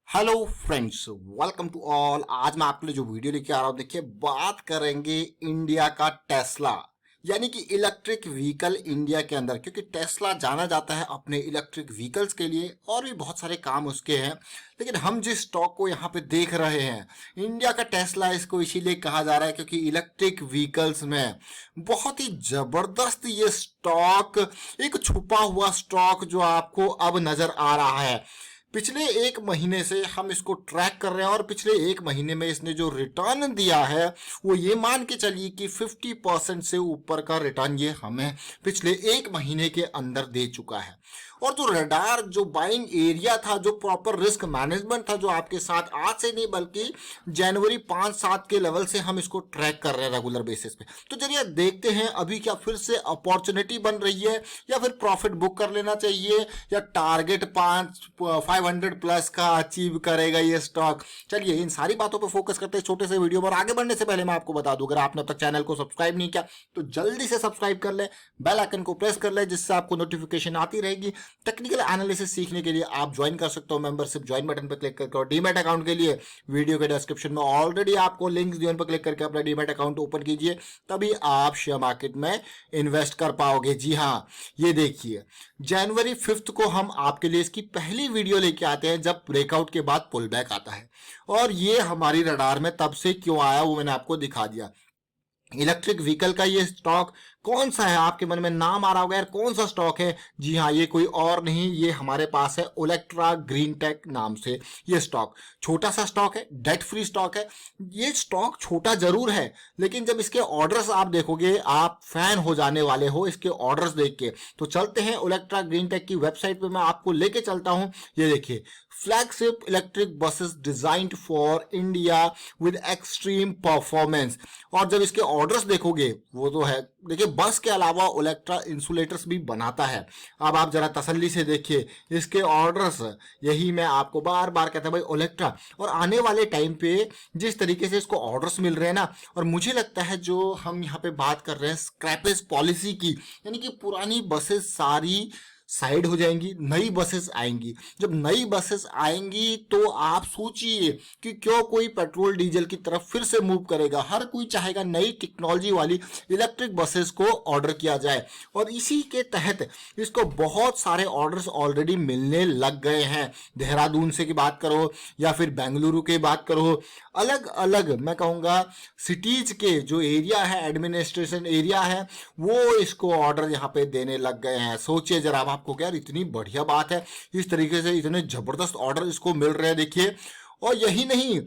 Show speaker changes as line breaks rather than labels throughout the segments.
Hello friends, welcome to all. आज मैं आपके लिए जो वीडियो लेके आ रहा हूं, देखिए बात करेंगे इंडिया का टेस्ला यानी कि इलेक्ट्रिक व्हीकल इंडिया के अंदर, क्योंकि टेस्ला जाना जाता है अपने इलेक्ट्रिक व्हीकल्स के लिए और भी बहुत सारे काम उसके हैं। लेकिन हम जिस स्टॉक को यहाँ पे देख रहे हैं, इंडिया का टेस्ला, इसको इसीलिए कहा जा रहा है क्योंकि इलेक्ट्रिक व्हीकल्स में बहुत ही जबरदस्त ये स्टॉक, एक छुपा हुआ स्टॉक जो आपको अब नजर आ रहा है। पिछले एक महीने से हम इसको ट्रैक कर रहे हैं और पिछले एक महीने में इसने जो रिटर्न दिया है वो ये मान के चलिए कि 50% से ऊपर का रिटर्न ये हमें पिछले एक महीने के अंदर दे चुका है। और जो रडार, जो बाइंग एरिया था, जो प्रॉपर रिस्क मैनेजमेंट था, जो आपके साथ आज से नहीं बल्कि जनवरी 5-7 के लेवल से हम इसको ट्रैक कर रहे हैं रेगुलर बेसिस पे। तो चलिए देखते हैं अभी क्या फिर से अपॉर्चुनिटी बन रही है या फिर प्रॉफिट बुक कर लेना चाहिए या टारगेट 500 प्लस का अचीव करेगा ये स्टॉक। चलिए इन सारी बातों पर फोकस करते हैं छोटे से वीडियो में। और आगे बढ़ने से पहले मैं आपको बता दूं, अगर आपने अब तक चैनल को सब्सक्राइब नहीं किया तो जल्दी से सब्सक्राइब कर ले, बेल आइकन को प्रेस कर ले, जिससे आपको नोटिफिकेशन आती रहेगी। टेक्निकल एनालिसिस सीखने के लिए आप ज्वाइन कर सकते हो मेंबरशिप ज्वाइन बटन पर क्लिक करके। और डीमैट अकाउंट के लिए वीडियो के डिस्क्रिप्शन में ऑलरेडी आपको लिंक्स दिए, उन पर क्लिक करके अपना डीमैट अकाउंट ओपन कीजिए, तभी आप शेयर मार्केट में इन्वेस्ट कर पाओगे। जी हाँ, ये देखिए जनवरी 5 को हम आपके लिए इसकी पहली वीडियो लेके आते हैं जब ब्रेकआउट के बाद पुल बैक आता है। और ये हमारी रडार में तब से क्यों आया वो मैंने आपको दिखा दिया। इलेक्ट्रिक व्हीकल का ये स्टॉक कौन सा है, आपके मन में नाम आ रहा होगा यार कौन सा स्टॉक है। जी हाँ, ये कोई और नहीं, ये हमारे पास है ओलेक्ट्रा ग्रीन टेक नाम से। ये स्टॉक छोटा सा स्टॉक है, डेट फ्री स्टॉक है। ये स्टॉक छोटा जरूर है, लेकिन जब इसके ऑर्डर्स आप देखोगे आप फैन हो जाने वाले हो इसके ऑर्डर्स देख के। तो चलते हैं ओलेक्ट्रा ग्रीन टेक की वेबसाइट पे, मैं आपको लेके चलता हूं। ये देखिए, flagship electric buses designed for India with extreme performance. और जब इसके ऑर्डर्स देखोगे वो तो है, देखिए बस के अलावा ओलेक्ट्रा इंसुलेटर्स भी बनाता है। अब आप जरा तसल्ली से देखिए इसके ऑर्डर्स, यही मैं आपको बार बार कहता हूं भाई ओलेक्ट्रा। और आने वाले टाइम पे जिस तरीके से इसको ऑर्डर्स मिल रहे हैं ना, और मुझे लगता है जो हम यहाँ पे बात कर रहे हैं स्क्रैपेज पॉलिसी की, यानी कि पुरानी बसेस सारी साइड हो जाएंगी, नई बसेस आएंगी। जब नई बसेस आएंगी तो आप सोचिए कि क्यों कोई पेट्रोल डीजल की तरफ फिर से मूव करेगा। हर कोई चाहेगा नई टेक्नोलॉजी वाली इलेक्ट्रिक बसेस को ऑर्डर किया जाए। और इसी के तहत इसको बहुत सारे ऑर्डर्स ऑलरेडी मिलने लग गए हैं। देहरादून से की बात करो या फिर बेंगलुरु की बात करो, अलग अलग मैं कहूँगा सिटीज के जो एरिया है, एडमिनिस्ट्रेशन एरिया है, वो इसको ऑर्डर यहाँ पे देने लग गए हैं। सोचिए जरा आपको, क्या इतनी बढ़िया बात है, इस तरीके से इतने जबरदस्त ऑर्डर इसको मिल रहे हैं। देखिए, और यही नहीं,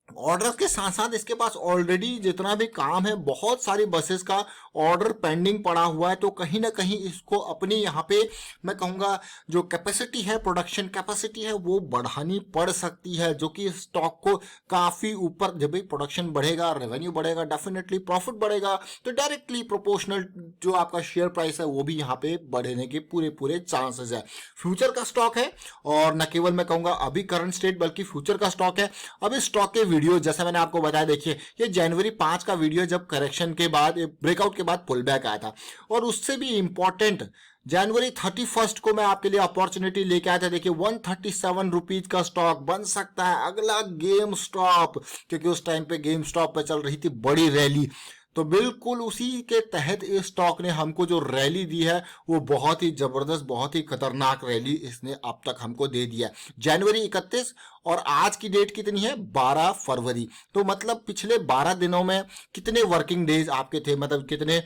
ऑर्डर के साथ साथ इसके पास ऑलरेडी जितना भी काम है, बहुत सारी बसेस का ऑर्डर पेंडिंग पड़ा हुआ है। तो कहीं ना कहीं इसको अपनी यहाँ पे मैं कहूँगा जो कैपेसिटी है, प्रोडक्शन कैपेसिटी है, वो बढ़ानी पड़ सकती है, जो कि स्टॉक को काफ़ी ऊपर, जब भी प्रोडक्शन बढ़ेगा रेवेन्यू बढ़ेगा, डेफिनेटली प्रॉफिट बढ़ेगा, तो डायरेक्टली प्रोपोर्शनल जो आपका शेयर प्राइस है वो भी यहाँ पे बढ़ने के पूरे पूरे चांसेस है। फ्यूचर का स्टॉक है और न केवल मैं कहूँगा अभी करंट स्टेट बल्कि फ्यूचर का स्टॉक है। अब इस स्टॉक के वीडियो जैसा मैंने आपको बताया, देखिए ये जनवरी 5 का वीडियो जब करेक्शन के बाद, ब्रेकआउट के बाद पुल बैक आया था। और उससे भी इंपॉर्टेंट जनवरी 31 को मैं आपके लिए अपॉर्चुनिटी लेके आया था। देखिए 137 रुपीज का स्टॉक बन सकता है अगला गेम स्टॉप, क्योंकि उस टाइम पे गेम स्टॉप पे चल रही थी बड़ी रैली। तो बिल्कुल उसी के तहत इस स्टॉक ने हमको जो रैली दी है वो बहुत ही जबरदस्त, बहुत ही खतरनाक रैली इसने अब तक हमको दे दिया। जनवरी 31 और आज की डेट कितनी है, 12 फरवरी। तो मतलब पिछले 12 दिनों में कितने वर्किंग डेज आपके थे, मतलब कितने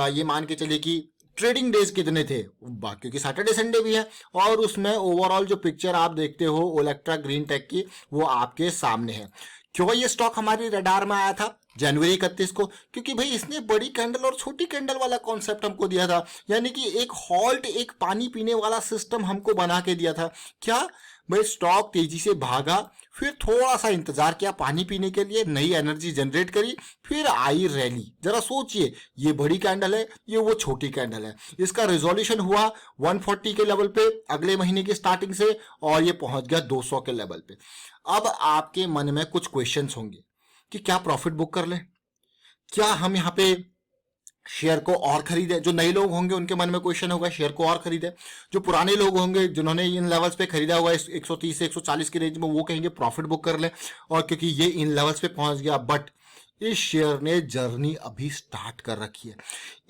ये मान के चलिए कि ट्रेडिंग डेज कितने थे, क्योंकि सैटरडे संडे भी है। और उसमें ओवरऑल जो पिक्चर आप देखते हो ओलेक्ट्रा ग्रीन टेक की, वो आपके सामने है। क्यों ये स्टॉक हमारी रडार में आया था जनवरी 31 को, क्योंकि भाई इसने बड़ी कैंडल और छोटी कैंडल वाला कॉन्सेप्ट हमको दिया था, यानी कि एक हॉल्ट, एक पानी पीने वाला सिस्टम हमको बना के दिया था। क्या भाई, स्टॉक तेजी से भागा, फिर थोड़ा सा इंतजार किया पानी पीने के लिए, नई एनर्जी जनरेट करी, फिर आई रैली। जरा सोचिए, ये बड़ी कैंडल है, ये वो छोटी कैंडल है। इसका रिजोल्यूशन हुआ 140 के लेवल पे अगले महीने की स्टार्टिंग से, और ये पहुंच गया 200 के लेवल पे। अब आपके मन में कुछ क्वेश्चंस होंगे कि क्या प्रॉफिट बुक कर लें, क्या हम यहाँ पे शेयर को और खरीदे। जो नए लोग होंगे उनके मन में क्वेश्चन होगा शेयर को और खरीदे। जो पुराने लोग होंगे जिन्होंने इन लेवल्स पे खरीदा होगा 130 से 140 की रेंज में, वो कहेंगे प्रॉफिट बुक कर ले, और क्योंकि ये इन लेवल्स पे पहुंच गया। बट इस शेयर ने जर्नी अभी स्टार्ट कर रखी है।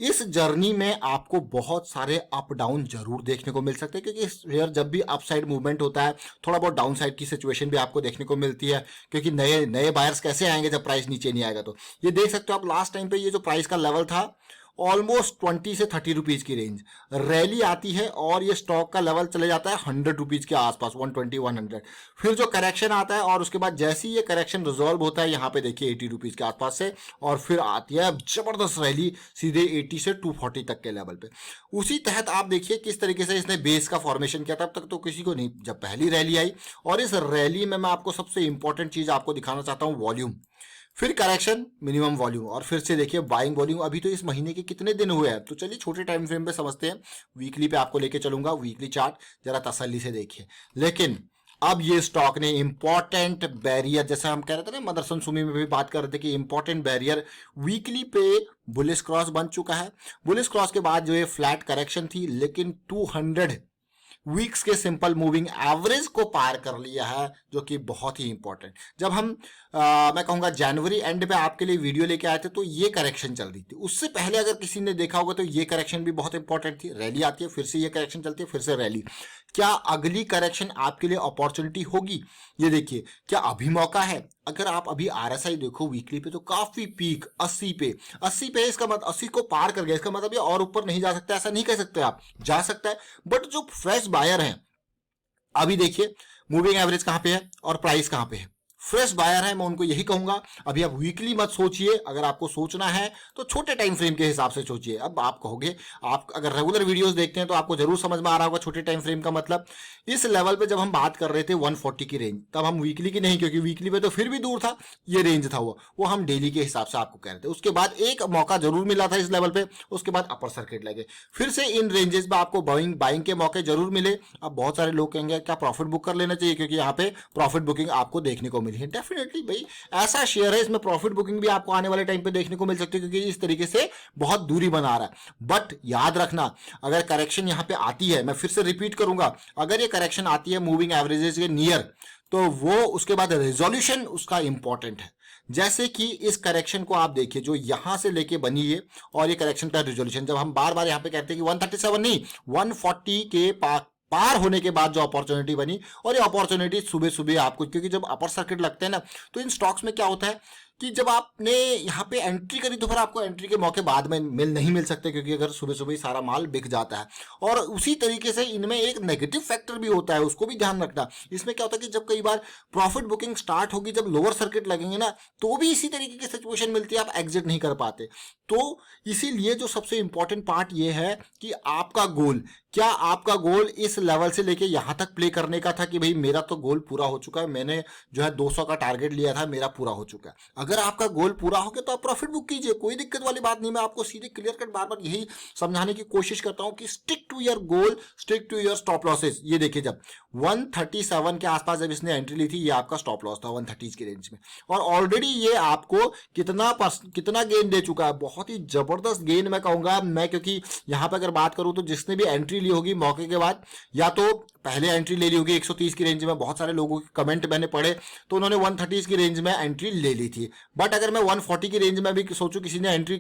इस जर्नी में आपको बहुत सारे अप डाउन जरूर देखने को मिल सकते हैं, क्योंकि शेयर जब भी अपसाइड मूवमेंट होता है थोड़ा बहुत डाउन साइड की सिचुएशन भी आपको देखने को मिलती है, क्योंकि नए नए बायर्स कैसे आएंगे जब प्राइस नीचे नहीं आएगा। तो ये देख सकते हो आप, लास्ट टाइम पे ये जो प्राइस का लेवल था ऑलमोस्ट 20 से 30 रुपीज की रेंज, रैली आती है और ये स्टॉक का लेवल चले जाता है 100 रुपीज के आसपास, 120 100। फिर जो करेक्शन आता है और उसके बाद जैसे ही ये करेक्शन रिजॉल्व होता है यहाँ पे देखिए 80 रुपीज के आसपास से, और फिर आती है जबरदस्त रैली सीधे 80 से 240 तक के लेवल पे। उसी तहत आप देखिए किस तरीके से इसने बेस का फॉर्मेशन किया। तब तक तो किसी को नहीं, जब पहली रैली आई, और इस रैली में मैं आपको सबसे इंपॉर्टेंट चीज आपको दिखाना चाहता हूँ, वॉल्यूम, फिर करेक्शन, मिनिमम वॉल्यूम, और फिर से देखिए बाइंग वॉल्यूम। अभी तो इस महीने के कितने दिन हुए हैं, तो चलिए छोटे टाइम फ्रेम पे समझते हैं। वीकली पे आपको लेके चलूंगा, वीकली चार्ट जरा तसल्ली से देखिए। लेकिन अब ये स्टॉक ने इंपॉर्टेंट बैरियर, जैसे हम कह रहे थे ना, मदरसन सुमी में भी बात कर रहे थे कि इंपॉर्टेंट बैरियर वीकली पे बुलिश क्रॉस बन चुका है। बुलिश क्रॉस के बाद जो ये फ्लैट करेक्शन थी, लेकिन 200 वीक्स के सिंपल मूविंग एवरेज को पार कर लिया है, जो कि बहुत ही इंपॉर्टेंट। जब हम मैं कहूंगा जनवरी एंड पे आपके लिए वीडियो लेके आए थे तो ये करेक्शन चल रही थी। उससे पहले अगर किसी ने देखा होगा तो ये करेक्शन भी बहुत इंपॉर्टेंट थी। रैली आती है, फिर से ये करेक्शन चलती है, फिर से रैली। क्या अगली करेक्शन आपके लिए अपॉर्चुनिटी होगी? ये देखिए, क्या अभी मौका है? अगर आप अभी आरएसआई देखो वीकली पे तो काफी पीक 80 पे, 80 पे, इसका मतलब 80 को पार कर गया, इसका मतलब ये और ऊपर नहीं जा सकता, ऐसा नहीं कह सकते आप, जा सकता है। बट जो फ्रेश बायर हैं, अभी देखिए मूविंग एवरेज कहां पे है और प्राइस कहां पे है। फ्रेश बायर है, मैं उनको यही कहूंगा अभी आप वीकली मत सोचिए। अगर आपको सोचना है तो छोटे टाइम फ्रेम के हिसाब से सोचिए। अब आप कहोगे, आप अगर रेगुलर वीडियोस देखते हैं तो आपको जरूर समझ में आ रहा होगा छोटे टाइम फ्रेम का मतलब। इस लेवल पे जब हम बात कर रहे थे 140 की रेंज, तब हम वीकली की नहीं, क्योंकि वीकली पे तो फिर भी दूर था, ये रेंज था वो हम डेली के हिसाब से आपको कह रहे थे। उसके बाद एक मौका जरूर मिला था इस लेवल पे, उसके बाद अपर सर्किट लगे, फिर से इन रेंजेस में आपको बाइंग के मौके जरूर मिले। अब बहुत सारे लोग कहेंगे क्या प्रॉफिट बुक कर लेना चाहिए, क्योंकि यहाँ पे प्रॉफिट बुकिंग आपको देखने को मिली है। डेफिनेटली भाई, ऐसा शेयर है, इसमें प्रॉफिट बुकिंग भी आपको आने वाले टाइम पे देखने को मिल सकती है, क्योंकि इस तरीके से बहुत दूरी बना रहा है। बट याद रखना, अगर करेक्शन यहाँ पे आती है, मैं फिर से रिपीट करूंगा, अगर ये करेक्शन आती है मूविंग एवरेजेस के नियर, तो वो उसके बाद रेजोल्यूशन उसका इंपॉर्टेंट है। जैसे कि इस करेक्शन को आप देखिए, जो यहां से लेके बनी है, और ये करेक्शन का रेजोल्यूशन, जब हम बार बार यहां पे कहते हैं कि 137 नहीं, 140 के पार होने के बाद जो अपॉर्चुनिटी बनी, और ये अपॉर्चुनिटी सुबह सुबह आपको, क्योंकि जब अपर सर्किट लगते हैं ना, तो इन स्टॉक्स में क्या होता है कि जब आपने यहाँ पे एंट्री करी तो फिर आपको एंट्री के मौके बाद में नहीं मिल सकते, क्योंकि अगर सुबह सुबह ही सारा माल बिक जाता है। और उसी तरीके से इनमें एक नेगेटिव फैक्टर भी होता है, उसको भी ध्यान रखना। इसमें क्या होता है कि जब कई बार प्रॉफिट बुकिंग स्टार्ट होगी, जब लोअर सर्किट लगेंगे ना, तो भी इसी तरीके की सिचुएशन मिलती है, आप एग्जिट नहीं कर पाते। तो इसीलिए जो सबसे इंपॉर्टेंट पार्ट ये है कि आपका गोल, क्या आपका गोल इस लेवल से लेके यहां तक प्ले करने का था कि भाई मेरा तो गोल पूरा हो चुका है, मैंने जो है 200 का टारगेट लिया था, मेरा पूरा हो चुका है। अगर आपका गोल पूरा हो गया तो आप प्रॉफिट बुक कीजिए, कोई दिक्कत वाली बात नहीं। मैं आपको सीधे क्लियर कट बार बार यही समझाने की कोशिश करता हूं कि stick to your goal, stick to your stop losses. ये देखिए, जब 137 के आसपास जब इसने एंट्री ली थी, ये आपका स्टॉप लॉस था 130 की रेंज में, और ऑलरेडी ये आपको कितना गेन दे चुका है, बहुत ही जबरदस्त गेन मैं कहूंगा मैं। क्योंकि यहां पर अगर बात करूं तो जिसने भी एंट्री ली होगी मौके के बाद, या तो पहले एंट्री ले ली होगी 130 की रेंज में, बहुत सारे लोगों के कमेंट मैंने पढ़े तो उन्होंने 130 की रेंज में एंट्री ले ली थी। बट अगर मैं 140 की रेंज में भी सोचूं किसी ने एंट्री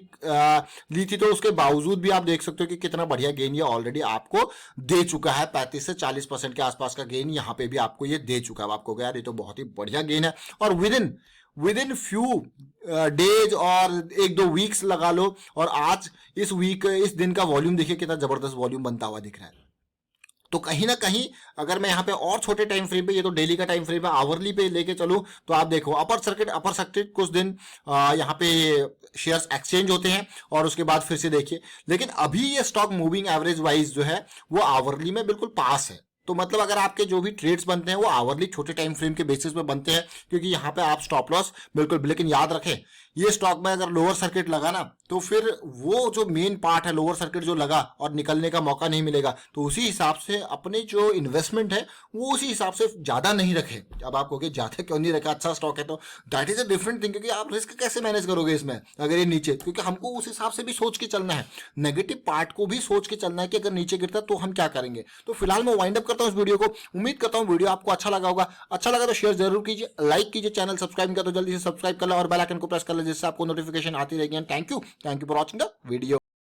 ली थी, तो उसके बावजूद भी आप देख सकते हो कि कितना बढ़िया गेन ये ऑलरेडी आपको दे चुका है। 35 से 40% के आसपास का गेन यहाँ पे भी आपको ये दे चुका है। आपको यार ये तो बहुत ही बढ़िया गेन है, और विद इन फ्यू डेज और 1-2 वीक्स लगा लो, और आज इस दिन का वॉल्यूम देखिए कितना जबरदस्त वॉल्यूम बनता हुआ दिख रहा है। तो कहीं ना कहीं अगर मैं यहाँ पे और छोटे टाइम फ्रेम पे, ये तो डेली का टाइम फ्रेम है, आवरली पे लेके चलूं, तो आप देखो अपर सर्किट कुछ दिन यहाँ पे शेयर्स एक्सचेंज होते हैं, और उसके बाद फिर से देखिए। लेकिन अभी ये स्टॉक मूविंग एवरेज वाइज जो है वो आवरली में बिल्कुल पास है, तो मतलब अगर आपके जो भी ट्रेड्स बनते हैं वो आवरली छोटे टाइम फ्रेम के बेसिस पे बनते हैं, क्योंकि यहाँ पे आप स्टॉप लॉस बिल्कुल, लेकिन याद रखें ये स्टॉक में अगर लोअर सर्किट लगा ना तो फिर वो जो मेन पार्ट है लोअर सर्किट जो लगा और निकलने का मौका नहीं मिलेगा, तो उसी हिसाब से अपने जो इन्वेस्टमेंट है वो उसी हिसाब से ज्यादा नहीं रखे। अब आप कहोगे ज्यादा क्यों नहीं रखा, अच्छा स्टॉक है तो, that is a different thing, क्योंकि आप रिस्क कैसे मैनेज करोगे इसमें अगर ये नीचे, क्योंकि हमको उस हिसाब से भी सोच के चलना है, नेगेटिव पार्ट को भी सोच के चलना है कि अगर नीचे गिरता तो हम क्या करेंगे। तो फिलहाल मैं वाइंड अप करता हूँ इस वीडियो को, उम्मीद करता हूँ वीडियो आपको अच्छा लगा होगा, अच्छा लगा तो शेयर जरूर कीजिए, लाइक कीजिए, चैनल सब्सक्राइब किया तो जल्दी से सब्सक्राइब कर लो और बेल आइकन को प्रेस कर लो जिससे आपको नोटिफिकेशन आती रहेगी। Thank you for watching the video.